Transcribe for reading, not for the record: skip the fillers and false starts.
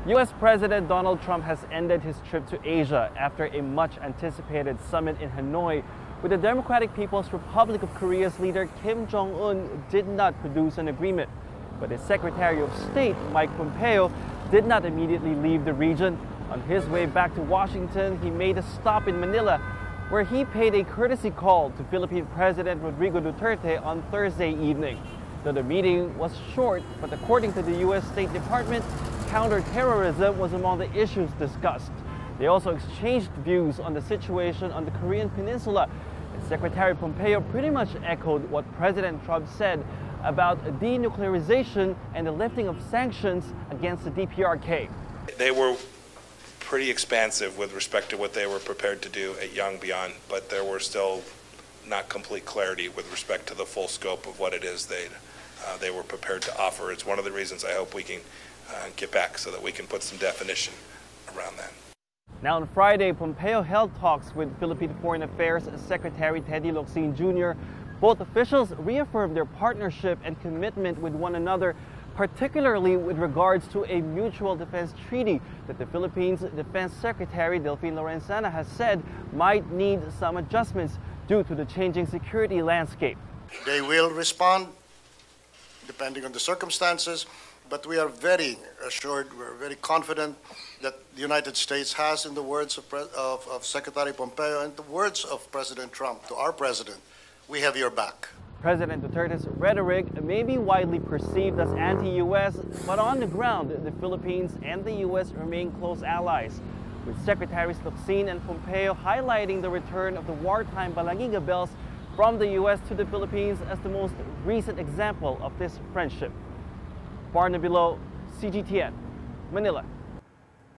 U.S. President Donald Trump has ended his trip to Asia after a much-anticipated summit in Hanoi with the Democratic People's Republic of Korea's leader Kim Jong-un did not produce an agreement. But his Secretary of State, Mike Pompeo, did not immediately leave the region. On his way back to Washington, he made a stop in Manila, where he paid a courtesy call to Philippine President Rodrigo Duterte on Thursday evening. Though the meeting was short, but according to the U.S. State Department, counterterrorism was among the issues discussed. They also exchanged views on the situation on the Korean Peninsula, and Secretary Pompeo pretty much echoed what President Trump said about denuclearization and the lifting of sanctions against the DPRK. They were pretty expansive with respect to what they were prepared to do at Yongbyon, but there were still not complete clarity with respect to the full scope of what it is they were prepared to offer. It's one of the reasons I hope we can get back so that we can put some definition around that. Now on Friday, Pompeo held talks with Philippine Foreign Affairs Secretary Teddy Locsin Jr. Both officials reaffirmed their partnership and commitment with one another, particularly with regards to a mutual defense treaty that the Philippines Defense Secretary Delfin Lorenzana has said might need some adjustments due to the changing security landscape. They will respond depending on the circumstances, but we are very assured, we're very confident that the United States has, in the words of Secretary Pompeo and the words of President Trump to our president, we have your back. President Duterte's rhetoric may be widely perceived as anti-U.S., but on the ground, the Philippines and the U.S. remain close allies, with Secretaries Locsin and Pompeo highlighting the return of the wartime Balangiga bells from the U.S. to the Philippines as the most recent example of this friendship. Barnabilo, CGTN, Manila.